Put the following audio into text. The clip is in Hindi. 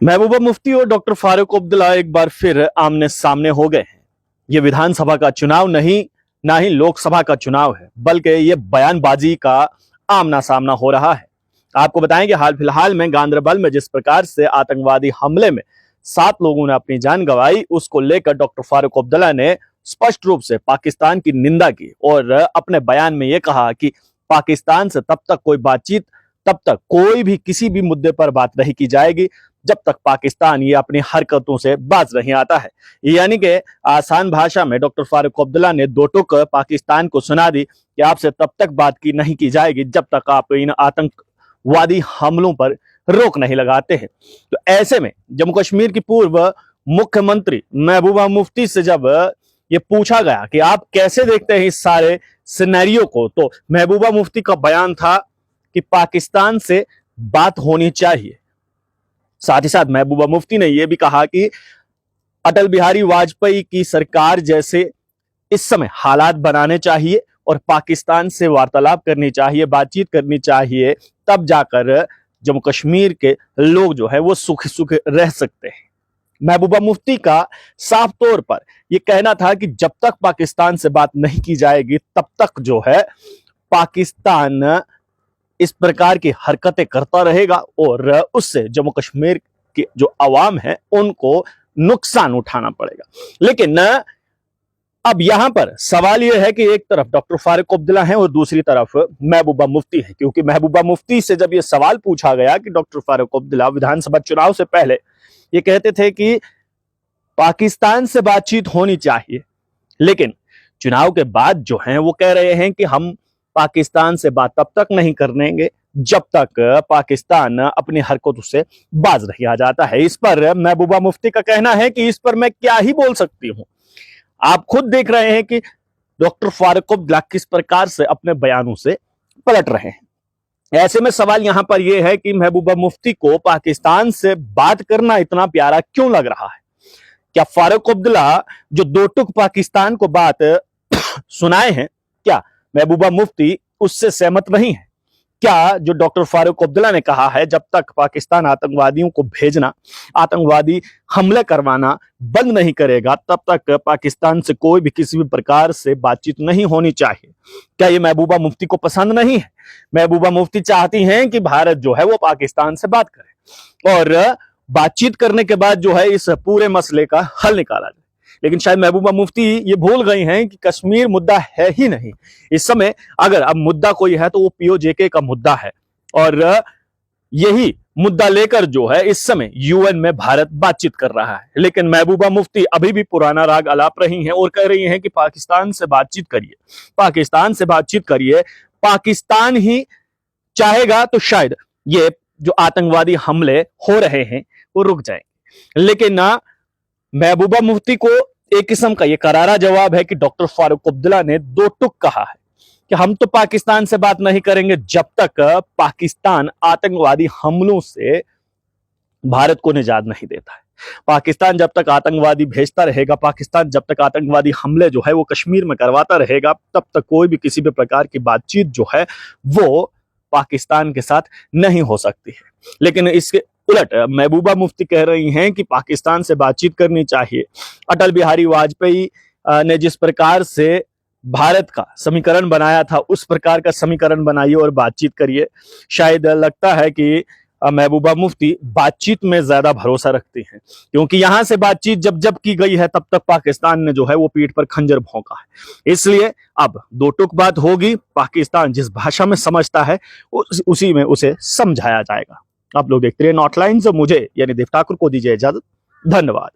महबूबा मुफ्ती और डॉक्टर फारूक अब्दुल्ला एक बार फिर आमने सामने हो गए हैं। ये विधानसभा का चुनाव नहीं, ना ही लोकसभा का चुनाव है, बल्कि ये बयानबाजी का आमना सामना हो रहा है। आपको बताएं कि हाल फिलहाल में गांदरबल में जिस प्रकार से आतंकवादी हमले में 7 लोगों ने अपनी जान गंवाई, उसको लेकर डॉक्टर फारूक अब्दुल्ला ने स्पष्ट रूप से पाकिस्तान की निंदा की और अपने बयान में यह कहा कि पाकिस्तान से तब तक कोई बातचीत, तब तक कोई भी किसी भी मुद्दे पर बात नहीं की जाएगी जब तक पाकिस्तान ये अपनी हरकतों से बाज नहीं आता है। यानी कि आसान भाषा में डॉक्टर फारूक अब्दुल्ला ने दो टूक पाकिस्तान को सुना दी कि आपसे तब तक बात की नहीं की जाएगी जब तक आप इन आतंकवादी हमलों पर रोक नहीं लगाते हैं। तो ऐसे में जम्मू कश्मीर की पूर्व मुख्यमंत्री महबूबा मुफ्ती से जब ये पूछा गया कि आप कैसे देखते हैं इस सारे सिनेरियो को, तो महबूबा मुफ्ती का बयान था कि पाकिस्तान से बात होनी चाहिए। साथ ही साथ महबूबा मुफ्ती ने यह भी कहा कि अटल बिहारी वाजपेयी की सरकार जैसे इस समय हालात बनाने चाहिए और पाकिस्तान से वार्तालाप करनी चाहिए, बातचीत करनी चाहिए, तब जाकर जम्मू कश्मीर के लोग जो है वो सुख सुख रह सकते हैं। महबूबा मुफ्ती का साफ तौर पर यह कहना था कि जब तक पाकिस्तान से बात नहीं की जाएगी तब तक जो है पाकिस्तान इस प्रकार की हरकतें करता रहेगा और उससे जम्मू कश्मीर की जो अवाम है उनको नुकसान उठाना पड़ेगा। लेकिन अब यहां पर सवाल यह है कि एक तरफ डॉक्टर फारूक अब्दुल्ला है और दूसरी तरफ महबूबा मुफ्ती है, क्योंकि महबूबा मुफ्ती से जब यह सवाल पूछा गया कि डॉक्टर फारूक अब्दुल्ला विधानसभा चुनाव से पहले ये कहते थे कि पाकिस्तान से बातचीत होनी चाहिए, लेकिन चुनाव के बाद जो है वो कह रहे हैं कि हम पाकिस्तान से बात तब तक नहीं करेंगे जब तक पाकिस्तान अपनी हरकतों से बाज नहीं आ जाता है। इस पर महबूबा मुफ्ती का कहना है कि इस पर मैं क्या ही बोल सकती हूं। आप खुद देख रहे हैं कि डॉक्टर फारूक अब्दुल्ला किस प्रकार से अपने बयानों से पलट रहे हैं। ऐसे में सवाल यहां पर यह है कि महबूबा मुफ्ती को पाकिस्तान से बात करना इतना प्यारा क्यों लग रहा है? क्या फारूक अब्दुल्ला जो दो टुक पाकिस्तान को बात सुनाए हैं, क्या महबूबा मुफ्ती उससे सहमत नहीं है? क्या जो डॉक्टर फारूक अब्दुल्ला ने कहा है जब तक पाकिस्तान आतंकवादियों को भेजना, आतंकवादी हमले करवाना बंद नहीं करेगा तब तक पाकिस्तान से कोई भी किसी भी प्रकार से बातचीत नहीं होनी चाहिए? क्या ये महबूबा मुफ्ती को पसंद नहीं है? महबूबा मुफ्ती चाहती हैं कि भारत जो है वो पाकिस्तान से बात करे और बातचीत करने के बाद जो है इस पूरे मसले का हल निकाला जाए। लेकिन शायद महबूबा मुफ्ती ये भूल गई हैं कि कश्मीर मुद्दा है ही नहीं इस समय। अगर अब मुद्दा कोई है तो वो पीओजेके का मुद्दा है और यही मुद्दा लेकर जो है इस समय यूएन में भारत बातचीत कर रहा है। लेकिन महबूबा मुफ्ती अभी भी पुराना राग अलाप रही हैं और कह रही हैं कि पाकिस्तान से बातचीत करिए, पाकिस्तान से बातचीत करिए। पाकिस्तान ही चाहेगा तो शायद ये जो आतंकवादी हमले हो रहे हैं वो रुक जाएंगे। लेकिन ना, महबूबा मुफ्ती को एक किस्म का यह करारा जवाब है कि डॉक्टर फारूक अब्दुल्ला ने दो टुक कहा है कि हम तो पाकिस्तान से बात नहीं करेंगे जब तक पाकिस्तान आतंकवादी हमलों से भारत को निजात नहीं देता है। पाकिस्तान जब तक आतंकवादी भेजता रहेगा, पाकिस्तान जब तक आतंकवादी हमले जो है वो कश्मीर में करवाता रहेगा, तब तक कोई भी किसी भी प्रकार की बातचीत जो है वो पाकिस्तान के साथ नहीं हो सकती है। लेकिन इसके उलट महबूबा मुफ्ती कह रही हैं कि पाकिस्तान से बातचीत करनी चाहिए। अटल बिहारी वाजपेयी ने जिस प्रकार से भारत का समीकरण बनाया था उस प्रकार का समीकरण बनाइए और बातचीत करिए। शायद लगता है कि महबूबा मुफ्ती बातचीत में ज्यादा भरोसा रखती हैं, क्योंकि यहां से बातचीत जब जब की गई है तब तक पाकिस्तान ने जो है वो पीठ पर खंजर भोंका है। इसलिए अब दो टुक बात होगी, पाकिस्तान जिस भाषा में समझता है उसी में उसे समझाया जाएगा। आप लोग देखते रहिए नॉटलाइन्स। मुझे यानी देव ठाकुर को दीजिए इजाजत। धन्यवाद।